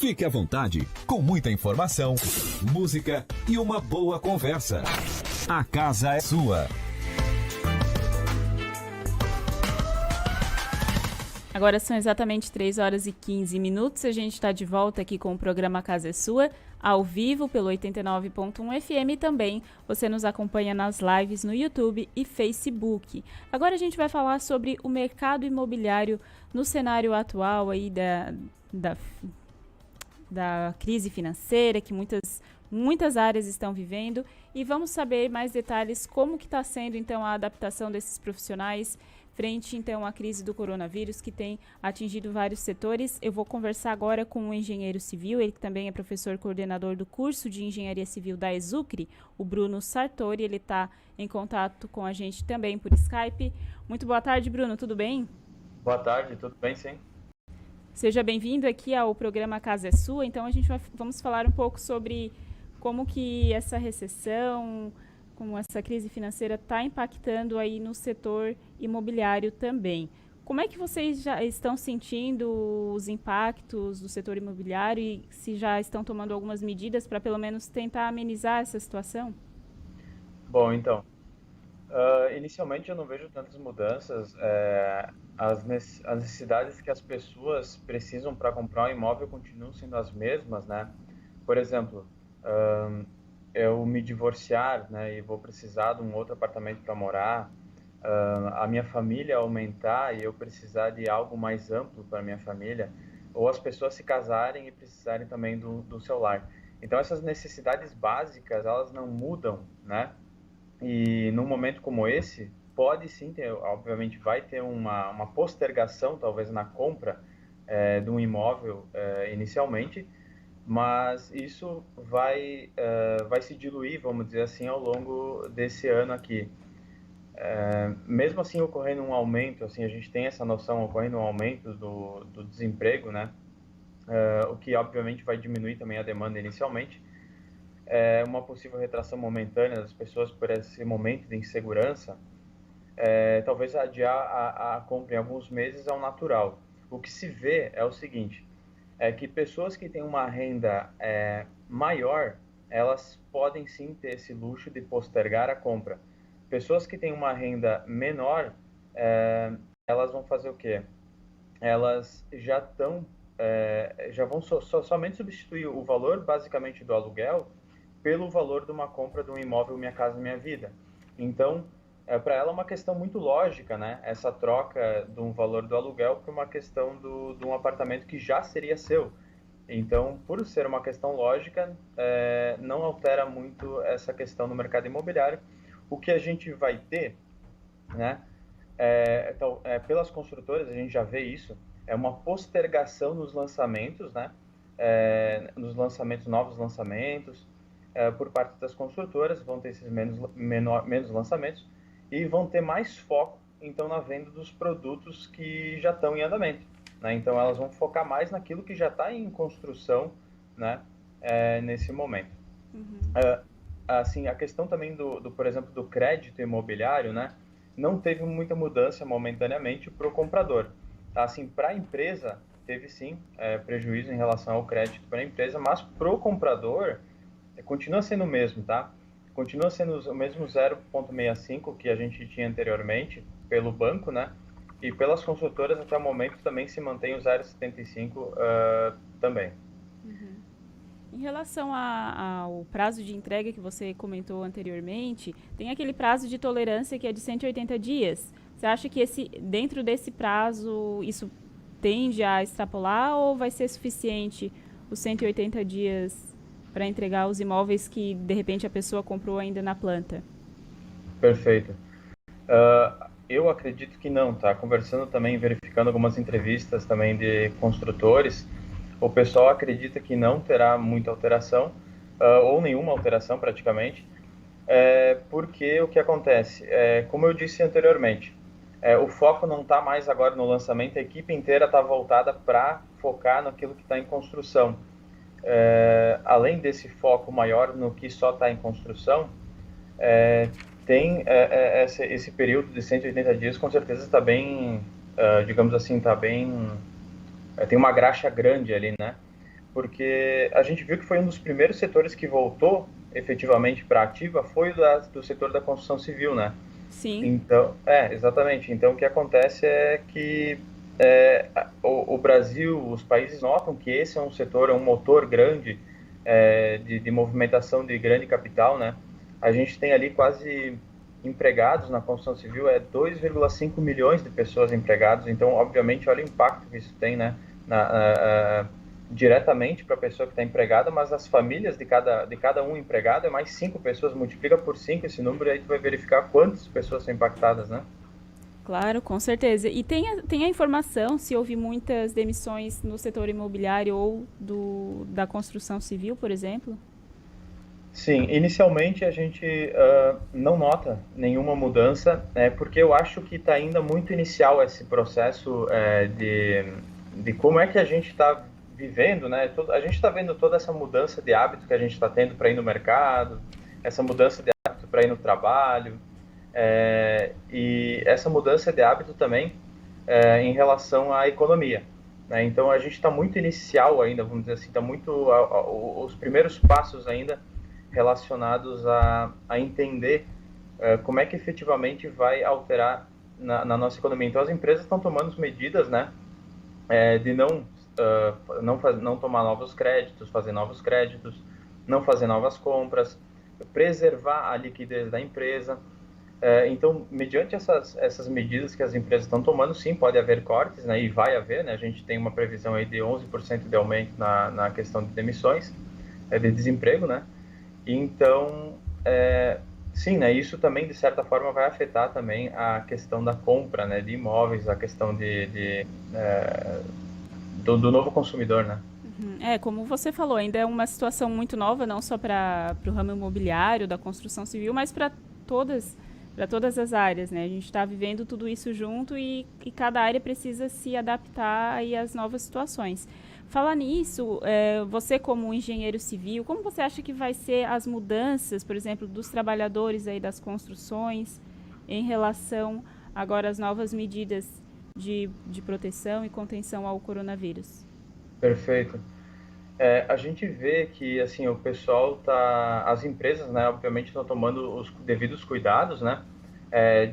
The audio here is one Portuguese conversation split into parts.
Fique à vontade, com muita informação, música e uma boa conversa. A casa é sua. Agora são exatamente 3 horas e 15 minutos. A gente está de volta aqui com o programa A Casa é Sua, ao vivo pelo 89.1 FM e também você nos acompanha nas lives no YouTube e Facebook. Agora a gente vai falar sobre o mercado imobiliário no cenário atual aí da crise financeira que muitas áreas estão vivendo, e vamos saber mais detalhes como que está sendo então a adaptação desses profissionais frente então à crise do coronavírus que tem atingido vários setores. Eu vou conversar agora com um engenheiro civil, ele que também é professor coordenador do curso de engenharia civil da Exucre, o Bruno Sartori. Ele está em contato com a gente também por Skype. Muito boa tarde, Bruno, tudo bem? Boa tarde, tudo bem, sim. Seja bem-vindo aqui ao programa A Casa é Sua. Então vamos falar um pouco sobre como que essa recessão, como essa crise financeira está impactando aí no setor imobiliário também. Como é que vocês já estão sentindo os impactos do setor imobiliário e se já estão tomando algumas medidas para pelo menos tentar amenizar essa situação? Bom, então, inicialmente eu não vejo tantas mudanças. As necessidades que as pessoas precisam para comprar um imóvel continuam sendo as mesmas, né? Por exemplo, eu me divorciar, né, e vou precisar de um outro apartamento para morar, a minha família aumentar e eu precisar de algo mais amplo para minha família, ou as pessoas se casarem e precisarem também do seu lar. Então essas necessidades básicas, elas não mudam, né? E num momento como esse, pode sim ter, obviamente vai ter uma postergação talvez na compra de um imóvel inicialmente, mas isso vai se diluir, vamos dizer assim, ao longo desse ano aqui. Mesmo assim ocorrendo um aumento, assim, a gente tem essa noção, ocorrendo um aumento do desemprego, né? O que obviamente vai diminuir também a demanda inicialmente. Uma possível retração momentânea das pessoas por esse momento de insegurança, talvez adiar a compra em alguns meses é o natural. O que se vê é o seguinte, é que pessoas que têm uma renda maior, elas podem sim ter esse luxo de postergar a compra. Pessoas que têm uma renda menor, elas vão fazer o quê? Elas já vão somente substituir o valor basicamente do aluguel pelo valor de uma compra de um imóvel Minha Casa Minha Vida. Então, para ela é uma questão muito lógica, né? Essa troca de um valor do aluguel para uma questão de um apartamento que já seria seu. Então, por ser uma questão lógica, não altera muito essa questão no mercado imobiliário. O que a gente vai ter, né? Pelas construtoras, a gente já vê isso, é uma postergação nos lançamentos, né? Nos lançamentos, novos lançamentos, por parte das construtoras, vão ter esses menos lançamentos, e vão ter mais foco, então, na venda dos produtos que já estão em andamento, né? Então, elas vão focar mais naquilo que já está em construção, né? Nesse momento. Uhum. Assim, a questão também por exemplo, do crédito imobiliário, né? Não teve muita mudança momentaneamente para o comprador. Tá? Assim, para a empresa, teve sim prejuízo em relação ao crédito para a empresa, mas para o comprador, continua sendo o mesmo, tá? Continua sendo o mesmo 0,65 que a gente tinha anteriormente pelo banco, né? E pelas consultoras até o momento também se mantém o 0,75 também. Uhum. Em relação ao prazo de entrega que você comentou anteriormente, tem aquele prazo de tolerância que é de 180 dias. Você acha que dentro desse prazo isso tende a extrapolar ou vai ser suficiente os 180 dias para entregar os imóveis que, de repente, a pessoa comprou ainda na planta? Perfeito. Eu acredito que não, tá? Conversando também, verificando algumas entrevistas também de construtores, o pessoal acredita que não terá muita alteração, ou nenhuma alteração praticamente, porque o que acontece? Como eu disse anteriormente, o foco não está mais agora no lançamento, a equipe inteira está voltada para focar naquilo que está em construção. Além desse foco maior no que só está em construção, tem esse período de 180 dias, com certeza está bem, digamos assim, está bem, tem uma graxa grande ali, né? porque a gente viu que foi um dos primeiros setores que voltou efetivamente para a ativa, foi do setor da construção civil, né? Sim. Então, exatamente. Então, o que acontece é que o Brasil, os países notam que esse é um setor, é um motor grande de movimentação de grande capital, né? A gente tem ali quase empregados na construção civil, 2,5 milhões de pessoas empregadas. Então, obviamente, olha o impacto que isso tem, né? Diretamente para a pessoa que está empregada, mas as famílias de cada um empregado é mais 5 pessoas, multiplica por 5 esse número e aí tu vai verificar quantas pessoas são impactadas, né? Claro, com certeza. E tem a informação se houve muitas demissões no setor imobiliário ou da construção civil, por exemplo? Sim, inicialmente a gente não nota nenhuma mudança, porque eu acho que está ainda muito inicial esse processo de como é que a gente está vivendo, né? A gente está vendo toda essa mudança de hábito que a gente está tendo para ir no mercado, essa mudança de hábito para ir no trabalho, e essa mudança de hábito também em relação à economia, né? Então a gente está muito inicial ainda, vamos dizer assim, está muito os primeiros passos ainda relacionados a entender como é que efetivamente vai alterar na nossa economia. Então as empresas estão tomando medidas, né, de não tomar novos créditos, fazer novos créditos, não fazer novas compras, preservar a liquidez da empresa. Então, mediante essas medidas que as empresas estão tomando, sim, pode haver cortes, né, e vai haver, né, a gente tem uma previsão aí de 11% de aumento na questão de demissões, de desemprego, né. Então, sim, né, isso também, de certa forma, vai afetar também a questão da compra, né, de imóveis, a questão do novo consumidor, né? Como você falou, ainda é uma situação muito nova, não só para o ramo imobiliário, da construção civil, mas para todas as áreas, né? A gente está vivendo tudo isso junto e cada área precisa se adaptar aí às novas situações. Falar nisso, você como engenheiro civil, como você acha que vai ser as mudanças, por exemplo, dos trabalhadores aí das construções em relação agora às novas medidas de proteção e contenção ao coronavírus? Perfeito. A gente vê que assim o pessoal as empresas, né, obviamente estão tomando os devidos cuidados, né,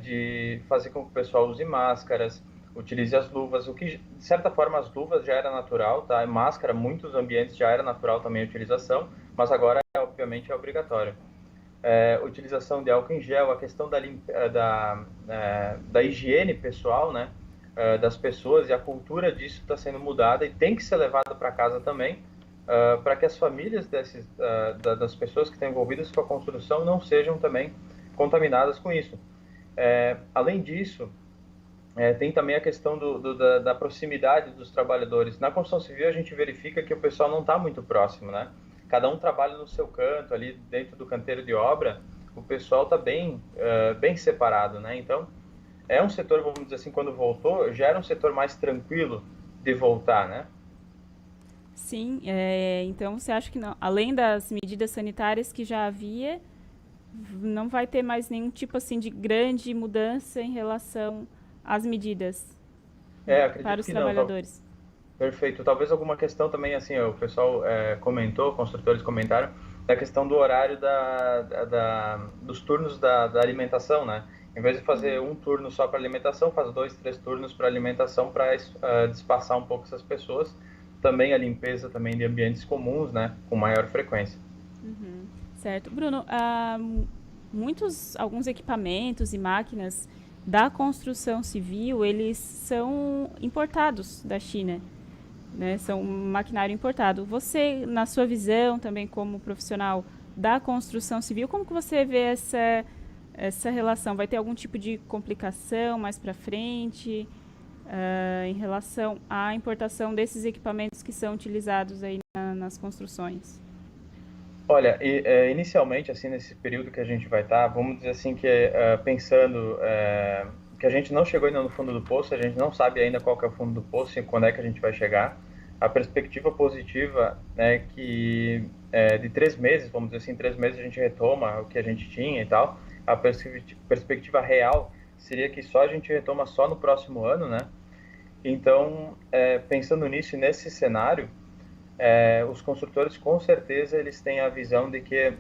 de fazer com que o pessoal use máscaras, utilize as luvas, o que de certa forma as luvas já era natural, tá? Máscara, muitos ambientes já era natural também a utilização, mas agora obviamente é obrigatório. Utilização de álcool em gel, a questão da higiene pessoal, né, das pessoas, e a cultura disso está sendo mudada e tem que ser levada para casa também, para que as famílias das pessoas que estão envolvidas com a construção não sejam também contaminadas com isso. Além disso, tem também a questão da proximidade dos trabalhadores. Na construção civil a gente verifica que o pessoal não está muito próximo, né? Cada um trabalha no seu canto, ali dentro do canteiro de obra, o pessoal está bem separado, né? Então, é um setor, vamos dizer assim, quando voltou, já era um setor mais tranquilo de voltar, né? Sim, então você acha que não, além das medidas sanitárias que já havia, não vai ter mais nenhum tipo assim de grande mudança em relação às medidas Acredito para os que trabalhadores? não. Perfeito. Talvez alguma questão também, assim, o pessoal comentou, construtores comentaram, da questão do horário dos turnos da alimentação, né? Em vez de fazer um turno só para alimentação, faz 2, 3 turnos para alimentação para despassar um pouco essas pessoas. Também a limpeza também de ambientes comuns, né? Com maior frequência. Certo. Bruno, alguns equipamentos e máquinas da construção civil, eles são importados da China, né? São maquinário importado. Você, na sua visão, também como profissional da construção civil, como que você vê essa relação? Vai ter algum tipo de complicação mais para frente em relação à importação desses equipamentos que são utilizados aí nas construções? Olha, inicialmente, assim, nesse período que a gente vai estar, vamos dizer assim que pensando que a gente não chegou ainda no fundo do poço, a gente não sabe ainda qual que é o fundo do poço e quando é que a gente vai chegar. A perspectiva positiva é que de 3 meses, vamos dizer assim, 3 meses a gente retoma o que a gente tinha e tal. A perspectiva real seria que só a gente retoma só no próximo ano, né? Então, pensando nisso e nesse cenário, os construtores com certeza eles têm a visão de que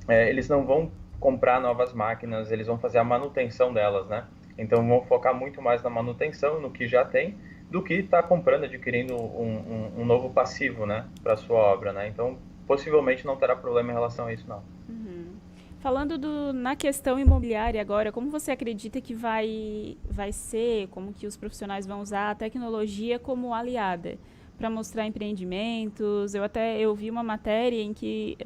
eles não vão comprar novas máquinas, eles vão fazer a manutenção delas, né? Então vão focar muito mais na manutenção, no que já tem, do que estar comprando, adquirindo um novo passivo, né, para sua obra, né? Então possivelmente não terá problema em relação a isso, não. Falando na questão imobiliária agora, como você acredita que vai ser, como que os profissionais vão usar a tecnologia como aliada para mostrar empreendimentos? Eu vi uma matéria em que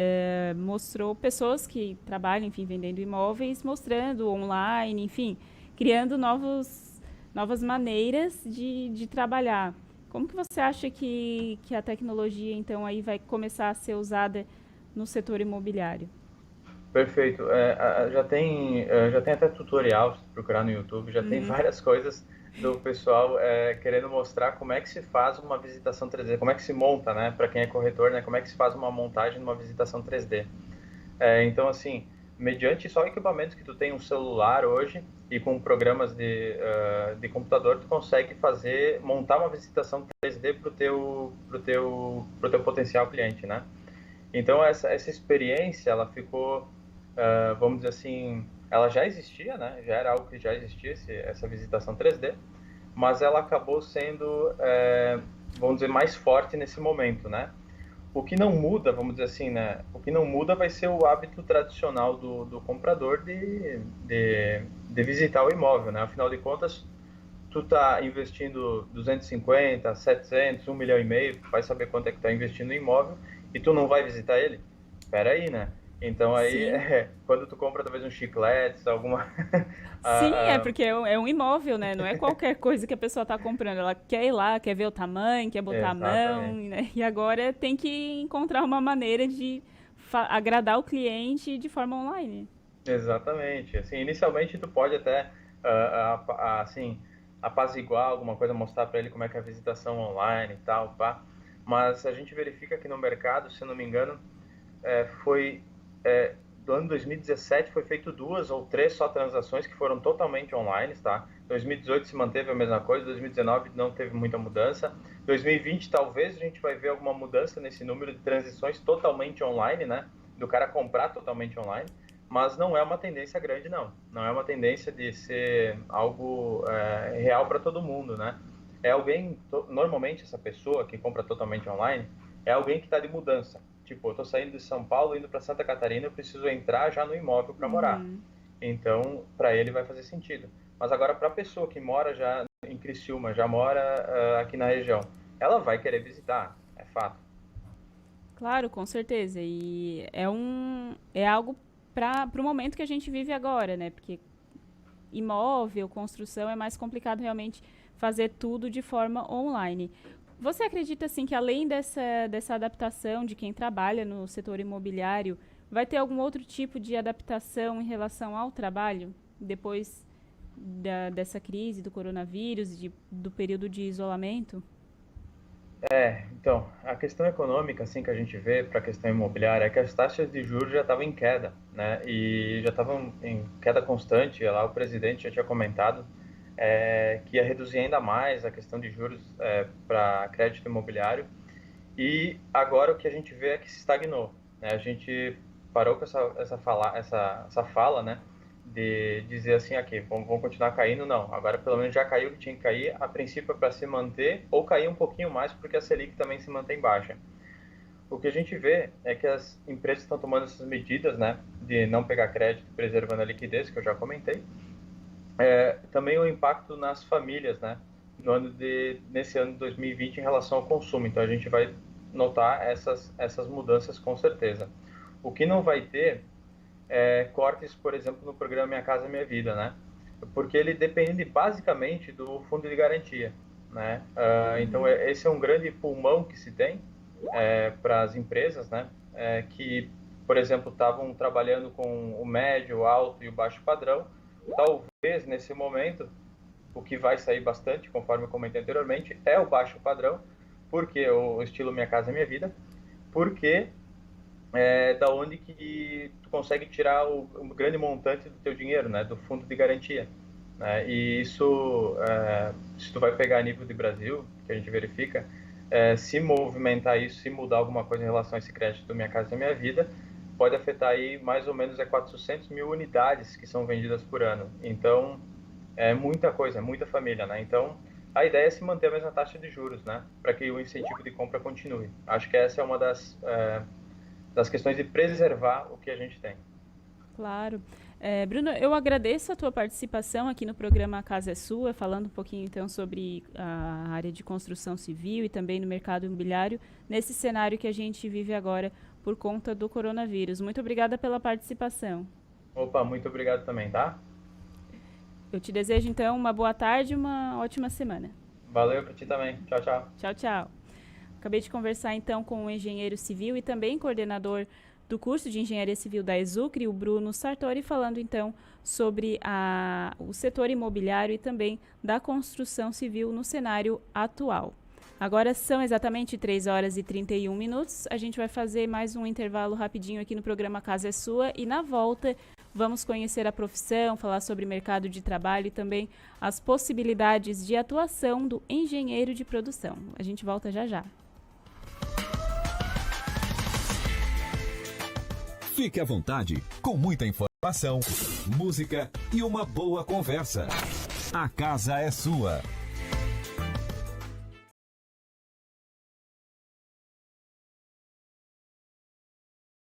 mostrou pessoas que trabalham, enfim, vendendo imóveis, mostrando online, enfim, criando novas maneiras de trabalhar. Como que você acha que a tecnologia, então, aí vai começar a ser usada no setor imobiliário? Perfeito. Já tem até tutorial, se procurar no YouTube, já tem várias coisas do pessoal querendo mostrar como é que se faz uma visitação 3D, como é que se monta, né, para quem é corretor, né, como é que se faz uma montagem numa visitação 3D. Então, assim, mediante só equipamentos que tu tem um celular hoje e com programas de computador, tu consegue montar uma visitação 3D pro teu potencial cliente, né? Então, essa experiência, ela ficou, vamos dizer assim, ela já existia, né? Já era algo que já existia, essa visitação 3D, mas ela acabou sendo, vamos dizer, mais forte nesse momento, né? O que não muda, vamos dizer assim, né? O que não muda vai ser o hábito tradicional do comprador de visitar o imóvel, né? Afinal de contas, tu tá investindo 250, 700, 1,5 milhão, vai saber quanto é que tá investindo em imóvel e tu não vai visitar ele? Espera aí, né? Então aí, Sim. quando tu compra talvez um chiclete, alguma... Sim, é ah, porque é um imóvel, né? Não é qualquer coisa que a pessoa está comprando. Ela quer ir lá, quer ver o tamanho, quer botar a mão, exatamente. né? E agora tem que encontrar uma maneira de agradar o cliente de forma online. Exatamente. Assim, inicialmente tu pode até assim apaziguar alguma coisa, mostrar para ele como é que é a visitação online e tal, pá. Mas a gente verifica que no mercado, se eu não me engano, foi do ano 2017 foi feito 2 ou 3 só transações que foram totalmente online, tá? 2018 se manteve a mesma coisa, 2019 não teve muita mudança. 2020 talvez a gente vai ver alguma mudança nesse número de transições totalmente online, né? Do cara comprar totalmente online, mas não é uma tendência grande, não. Não é uma tendência de ser algo real para todo mundo, né? Normalmente essa pessoa que compra totalmente online é alguém que está de mudança. Tipo, eu tô saindo de São Paulo, indo para Santa Catarina, eu preciso entrar já no imóvel para morar. Então, para ele vai fazer sentido. Mas agora, para a pessoa que mora já em Criciúma, já mora aqui na região, ela vai querer visitar, é fato. Claro, com certeza. E é algo para o momento que a gente vive agora, né? Porque imóvel, construção, é mais complicado realmente fazer tudo de forma online. Você acredita, assim, que além dessa adaptação de quem trabalha no setor imobiliário, vai ter algum outro tipo de adaptação em relação ao trabalho, depois dessa crise do coronavírus, do período de isolamento? Então, a questão econômica, assim, que a gente vê para a questão imobiliária é que as taxas de juros já estavam em queda, né? E já estavam em queda constante. Lá o presidente já tinha comentado que ia reduzir ainda mais a questão de juros para crédito imobiliário. E agora o que a gente vê é que se estagnou, né? A gente parou com essa fala, né? De dizer assim, aqui, vamos continuar caindo, não. Agora pelo menos já caiu o que tinha que cair, a princípio é para se manter ou cair um pouquinho mais, porque a Selic também se mantém baixa. O que a gente vê é que as empresas estão tomando essas medidas, né? De não pegar crédito, preservando a liquidez, que eu já comentei. Também o impacto nas famílias, né? Nesse ano de 2020 em relação ao consumo. Então a gente vai notar essas mudanças com certeza. O que não vai ter cortes, por exemplo, no programa Minha Casa Minha Vida, né? Porque ele depende basicamente do fundo de garantia, né? Então esse é um grande pulmão que se tem para as empresas, né? Que, por exemplo, estavam trabalhando com o médio, o alto e o baixo padrão. Talvez nesse momento o que vai sair bastante, conforme eu comentei anteriormente, é o baixo padrão, porque o estilo Minha Casa Minha Vida, porque da onde que tu consegue tirar o grande montante do teu dinheiro, né, do fundo de garantia, né? E isso, se tu vai pegar a nível de Brasil, que a gente verifica, se movimentar isso, se mudar alguma coisa em relação a esse crédito do Minha Casa Minha Vida, pode afetar aí mais ou menos 400 mil unidades que são vendidas por ano. Então, é muita coisa, é muita família, né? Então, a ideia é se manter a mesma taxa de juros, né? Para que o incentivo de compra continue. Acho que essa é uma das questões de preservar o que a gente tem. Claro. Bruno, eu agradeço a tua participação aqui no programa A Casa é Sua, falando um pouquinho então sobre a área de construção civil e também no mercado imobiliário, nesse cenário que a gente vive agora por conta do coronavírus. Muito obrigada pela participação. Opa, muito obrigado também, tá? Eu te desejo então uma boa tarde e uma ótima semana. Valeu para ti também. Tchau, tchau. Tchau, tchau. Acabei de conversar então com o engenheiro civil e também coordenador do curso de Engenharia Civil da Exucre, o Bruno Sartori, falando então sobre o setor imobiliário e também da construção civil no cenário atual. Agora são exatamente 3 horas e 31 minutos. A gente vai fazer mais um intervalo rapidinho aqui no programa Casa é Sua e na volta vamos conhecer a profissão, falar sobre mercado de trabalho e também as possibilidades de atuação do engenheiro de produção. A gente volta já já. Fique à vontade, com muita informação, música e uma boa conversa. A casa é sua.